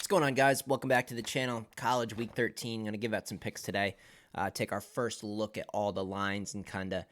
What's going on, guys? Welcome back to the channel. College Week 13. Going to give out some picks today. Take our first look at all the lines and kind of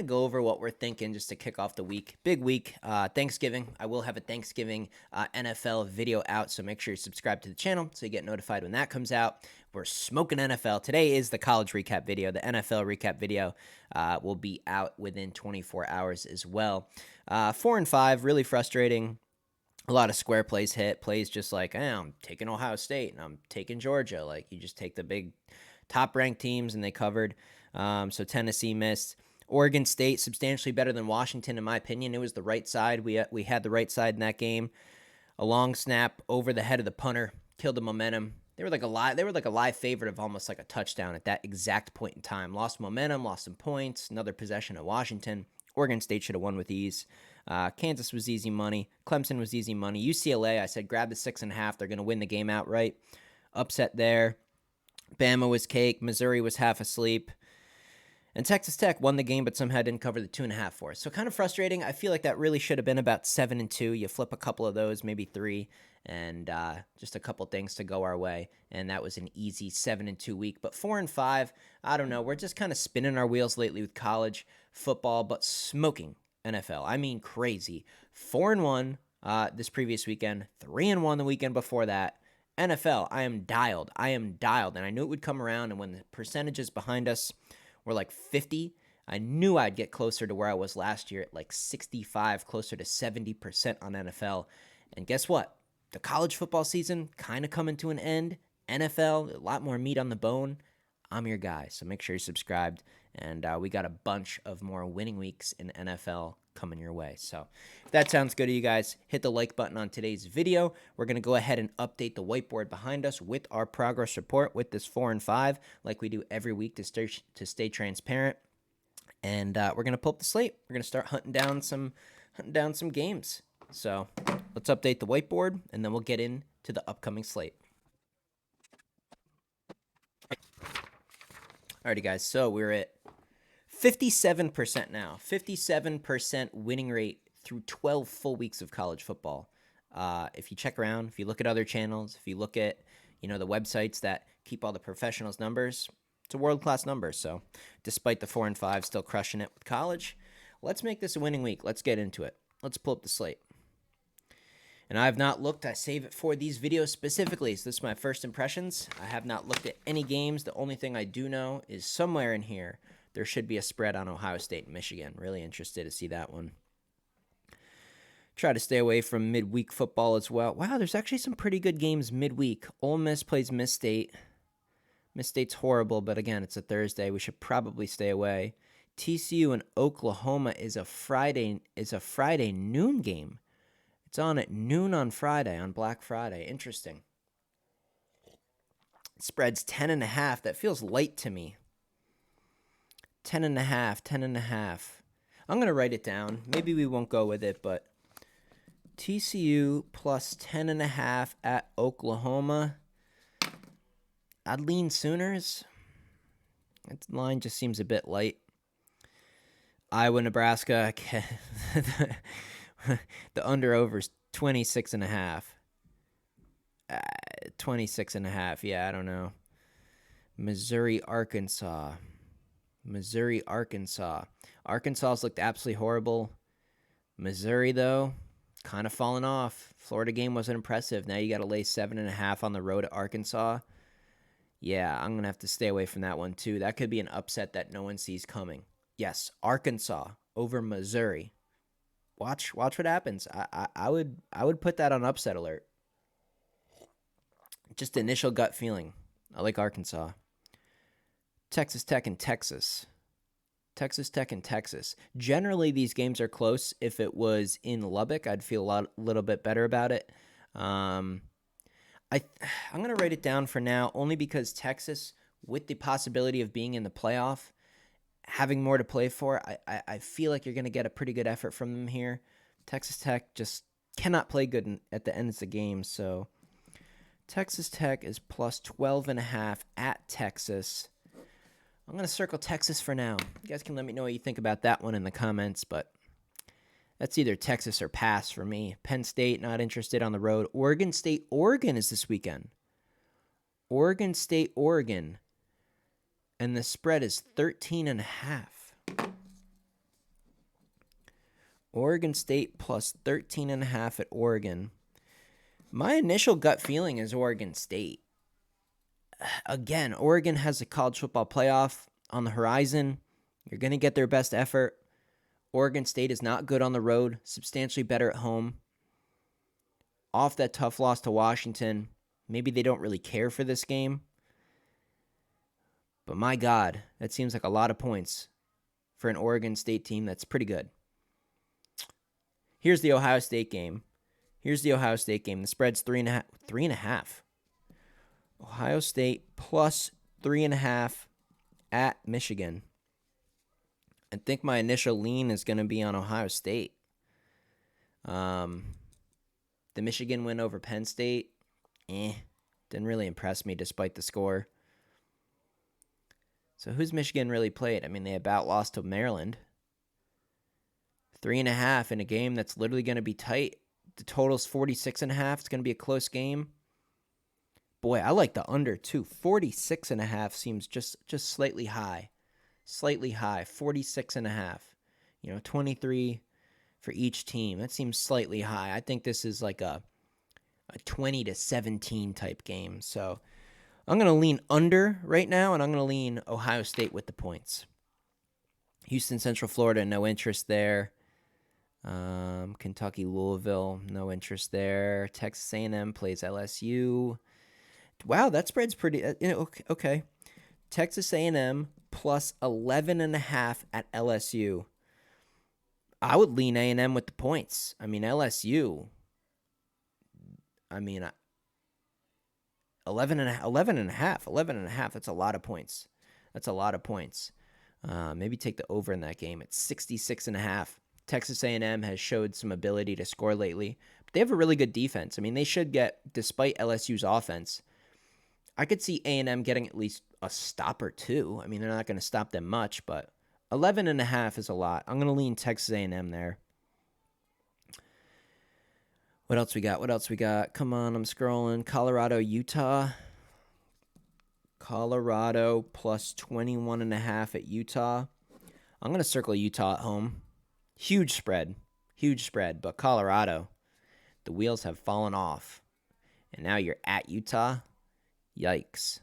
go over what we're thinking just to kick off the week. Big week. Thanksgiving. I will have a Thanksgiving NFL video out, so make sure you subscribe to the channel so you get notified when that comes out. We're smoking NFL. Today is the college recap video. The NFL recap video will be out within 24 hours as well. 4 and 5, really frustrating. A lot of square plays hit, plays just like, I'm taking Ohio State and I'm taking Georgia. Like, you just take the big top-ranked teams, and they covered. So Tennessee missed. Oregon State, substantially better than Washington, in my opinion. It was the right side. We had the right side in that game. A long snap over the head of the punter, killed the momentum. They were like a live favorite of almost like a touchdown at that exact point in time. Lost momentum, lost some points. Another possession of Washington. Oregon State should have won with ease. Kansas was easy money. Clemson was easy money. UCLA, I said, grab the 6.5. They're going to win the game outright. Upset there. Bama was cake. Missouri was half asleep. And Texas Tech won the game, but somehow didn't cover the 2.5 for us. So kind of frustrating. I feel like that really should have been about 7 and 2. You flip a couple of those, maybe 3, and just a couple things to go our way. And that was an easy 7 and 2 week. But 4 and 5, I don't know. We're just kind of spinning our wheels lately with college football, but smoking NFL. I mean, crazy. 4 and 1 this previous weekend. 3 and 1 the weekend before that. NFL, I am dialed. And I knew it would come around. And when the percentages behind us were like 50, I knew I'd get closer to where I was last year at like 65, closer to 70% on NFL. And guess what? The college football season kind of coming to an end. NFL, a lot more meat on the bone. I'm your guy, so make sure you're subscribed. And we got a bunch of more winning weeks in NFL coming your way. So if that sounds good to you guys, hit the like button on today's video. We're going to go ahead and update the whiteboard behind us with our progress report with this 4 and 5, like we do every week to stay transparent. And we're going to pull up the slate. We're going to start hunting down some games. So let's update the whiteboard, and then we'll get into the upcoming slate. Alrighty, guys, so we're at 57% now. 57% winning rate through 12 full weeks of college football. If you check around, if you look at other channels, if you look at, the websites that keep all the professionals' numbers, it's a world-class number. So despite the 4 and 5 still crushing it with college, let's make this a winning week. Let's get into it. Let's pull up the slate. And I have not looked. I save it for these videos specifically. So this is my first impressions. I have not looked at any games. The only thing I do know is somewhere in here there should be a spread on Ohio State and Michigan. Really interested to see that one. Try to stay away from midweek football as well. Wow, there's actually some pretty good games midweek. Ole Miss plays Miss State. Miss State's horrible, but again, it's a Thursday. We should probably stay away. TCU and Oklahoma is a Friday noon game. It's on at noon on Friday, on Black Friday. Interesting. Spread's 10.5. That feels light to me. 10.5. I'm going to write it down. Maybe we won't go with it, but TCU plus 10.5 at Oklahoma. I'd lean Sooners. That line just seems a bit light. Iowa, Nebraska. The under-over's 26.5. 26.5. Yeah, I don't know. Missouri, Arkansas. Arkansas's looked absolutely horrible. Missouri, though, kind of fallen off. Florida game wasn't impressive. Now you got to lay 7.5 on the road at Arkansas. Yeah, I'm going to have to stay away from that one, too. That could be an upset that no one sees coming. Yes, Arkansas over Missouri. Watch what happens. I would put that on upset alert. Just initial gut feeling. I like Arkansas. Texas Tech and Texas. Generally, these games are close. If it was in Lubbock, I'd feel a little bit better about it. I'm going to write it down for now, only because Texas, with the possibility of being in the playoff, having more to play for, I feel like you're going to get a pretty good effort from them here. Texas Tech just cannot play good at the ends of the game, so Texas Tech is plus 12.5 at Texas. I'm going to circle Texas for now. You guys can let me know what you think about that one in the comments, but That's either Texas or pass for me. Penn State, not interested on the road. Oregon State, Oregon is this weekend. Oregon State, Oregon. And the spread is 13.5. Oregon State plus 13.5 at Oregon. My initial gut feeling is Oregon State. Again, Oregon has a college football playoff on the horizon. You're going to get their best effort. Oregon State is not good on the road, substantially better at home. Off that tough loss to Washington, maybe they don't really care for this game. But my God, that seems like a lot of points for an Oregon State team that's pretty good. Here's the Ohio State game. The spread's 3.5. Ohio State plus 3.5 at Michigan. I think my initial lean is going to be on Ohio State. The Michigan win over Penn State, didn't really impress me despite the score. So who's Michigan really played? I mean, they about lost to Maryland. 3.5 in a game that's literally going to be tight. The total's 46.5. It's going to be a close game. Boy, I like the under too. 46.5 seems just slightly high. 46.5. 23 for each team. That seems slightly high. I think this is like a 20-17 type game. So I'm going to lean under right now, and I'm going to lean Ohio State with the points. Houston, Central Florida, no interest there. Kentucky, Louisville, no interest there. Texas A&M plays LSU. Wow, that spread's pretty. Okay. Texas A&M plus 11.5 at LSU. I would lean A&M with the points. I mean, LSU. 11.5. That's a lot of points. Maybe take the over in that game. It's 66.5. Texas A&M has showed some ability to score lately. But they have a really good defense. I mean, they should get, despite LSU's offense, I could see A&M getting at least a stop or two. I mean, they're not going to stop them much, but 11.5 is a lot. I'm going to lean Texas A&M there. What else we got? Come on, I'm scrolling. Colorado, Utah. Colorado plus 21.5 at Utah. I'm going to circle Utah at home. Huge spread. But Colorado, the wheels have fallen off. And now you're at Utah. Yikes.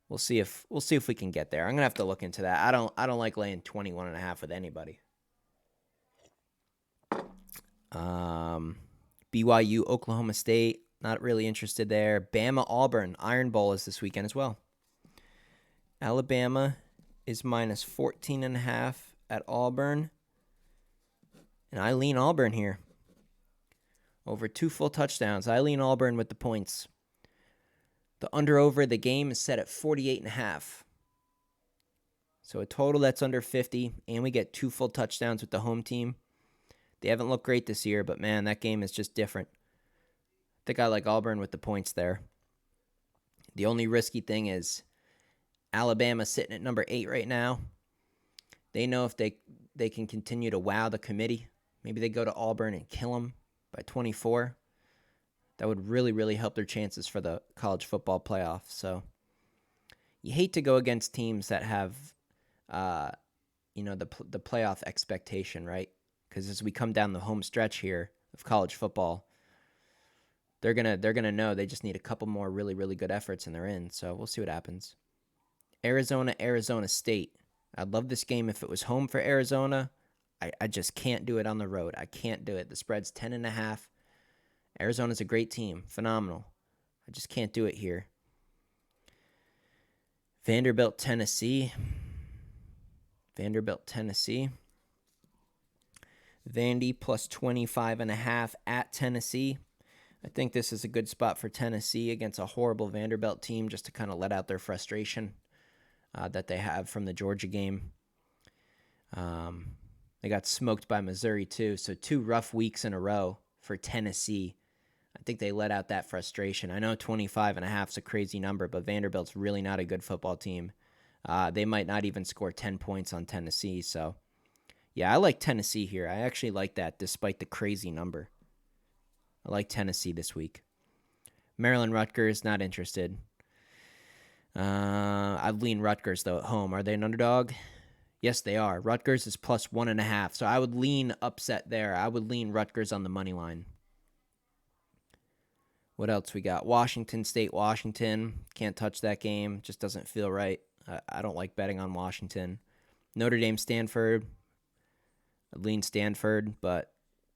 We'll see if we can get there. I'm gonna have to look into that. I don't like laying 21.5 with anybody. BYU, Oklahoma State, not really interested there. Bama, Auburn, Iron Bowl is this weekend as well. Alabama is minus 14.5 at Auburn. And I lean Auburn here. Over 2 full touchdowns. I lean Auburn with the points. The under-over the game is set at 48.5. So a total that's under 50, and we get 2 full touchdowns with the home team. They haven't looked great this year, but man, that game is just different. I think I like Auburn with the points there. The only risky thing is Alabama sitting at number 8 right now. They know if they can continue to wow the committee. Maybe they go to Auburn and kill them by 24. That would really, really help their chances for the college football playoff. So you hate to go against teams that have, the playoff expectation, right? Because as we come down the home stretch here of college football, they're gonna know they just need a couple more really, really good efforts and they're in. So we'll see what happens. Arizona State. I'd love this game if it was home for Arizona. I just can't do it on the road. I can't do it. The spread's 10.5. Arizona's a great team. Phenomenal. I just can't do it here. Vanderbilt, Tennessee. Vandy plus 25.5 at Tennessee. I think this is a good spot for Tennessee against a horrible Vanderbilt team just to kind of let out their frustration that they have from the Georgia game. They got smoked by Missouri too, so 2 rough weeks in a row for Tennessee. I think they let out that frustration. I know 25.5 is a crazy number, but Vanderbilt's really not a good football team. They might not even score 10 points on Tennessee, so Yeah, I like Tennessee here. I actually like that despite the crazy number. I like Tennessee this week. Maryland Rutgers, not interested. I'd lean Rutgers, though, at home. Are they an underdog? Yes, they are. Rutgers is plus 1.5, so I would lean upset there. I would lean Rutgers on the money line. What else we got? Washington State, Washington. Can't touch that game. Just doesn't feel right. I don't like betting on Washington. Notre Dame, Stanford. I'd lean Stanford, but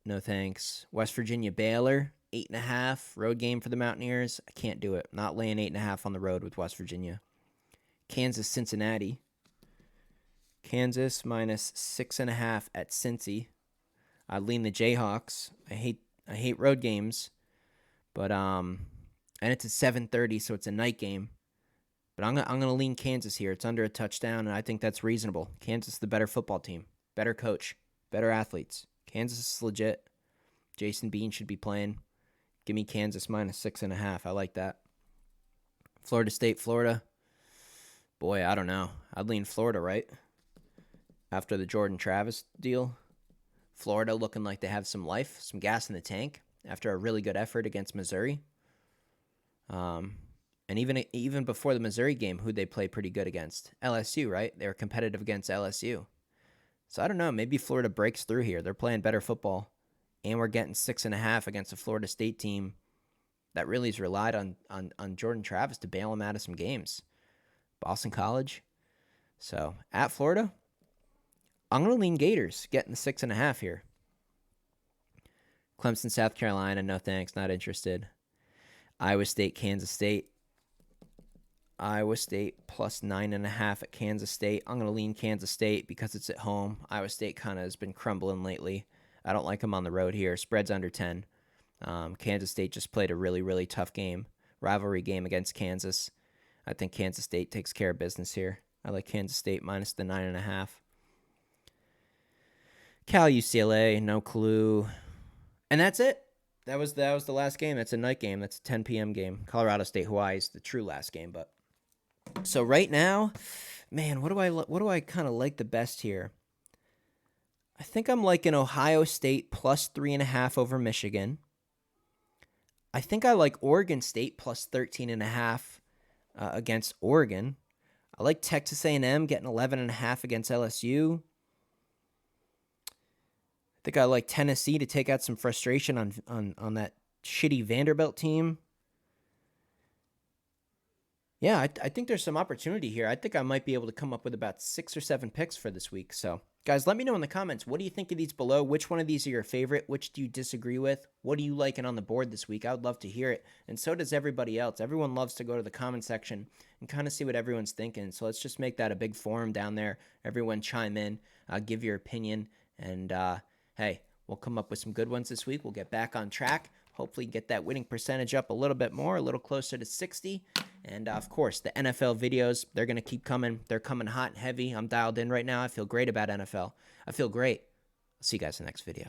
no thanks. West Virginia, Baylor. 8.5. Road game for the Mountaineers. I can't do it. Not laying 8.5 on the road with West Virginia. Kansas, Cincinnati. Kansas minus 6.5 at Cincy. I lean the Jayhawks. I hate road games, but and it's at 7:30, so it's a night game. But I'm gonna lean Kansas here. It's under a touchdown, and I think that's reasonable. Kansas is the better football team, better coach, better athletes. Kansas is legit. Jason Bean should be playing. Give me Kansas minus 6.5. I like that. Florida State, Florida. Boy, I don't know. I'd lean Florida, right? After the Jordan Travis deal. Florida looking like they have some life, some gas in the tank after a really good effort against Missouri. And even before the Missouri game, who'd they play pretty good against? LSU, right? They were competitive against LSU. So I don't know. Maybe Florida breaks through here. They're playing better football. And we're getting 6.5 against a Florida State team that really has relied on Jordan Travis to bail him out of some games. Boston College. So at Florida, I'm going to lean Gators, getting the 6.5 here. Clemson, South Carolina, no thanks, not interested. Iowa State, Kansas State. Iowa State plus 9.5 at Kansas State. I'm going to lean Kansas State because it's at home. Iowa State kind of has been crumbling lately. I don't like them on the road here. Spread's under 10. Kansas State just played a really, really tough game. Rivalry game against Kansas. I think Kansas State takes care of business here. I like Kansas State minus the 9.5. Cal, UCLA, no clue. And that's it. That was the last game. That's a night game. That's a 10 p.m. game. Colorado State, Hawaii is the true last game. But so right now, man, what do I kind of like the best here? I think I'm liking Ohio State plus 3.5 over Michigan. I think I like Oregon State plus 13.5 against Oregon. I like Texas A&M getting 11.5 against LSU. I think I like Tennessee to take out some frustration on that shitty Vanderbilt team. Yeah, I think there's some opportunity here. I think I might be able to come up with about 6 or 7 picks for this week. So, guys, let me know in the comments. What do you think of these below? Which one of these are your favorite? Which do you disagree with? What are you liking on the board this week? I would love to hear it. And so does everybody else. Everyone loves to go to the comment section and kind of see what everyone's thinking. So let's just make that a big forum down there. Everyone chime in, give your opinion. And, hey, we'll come up with some good ones this week. We'll get back on track. Hopefully get that winning percentage up a little bit more, a little closer to 60. And, of course, the NFL videos, they're going to keep coming. They're coming hot and heavy. I'm dialed in right now. I feel great about NFL. I feel great. I'll see you guys in the next video.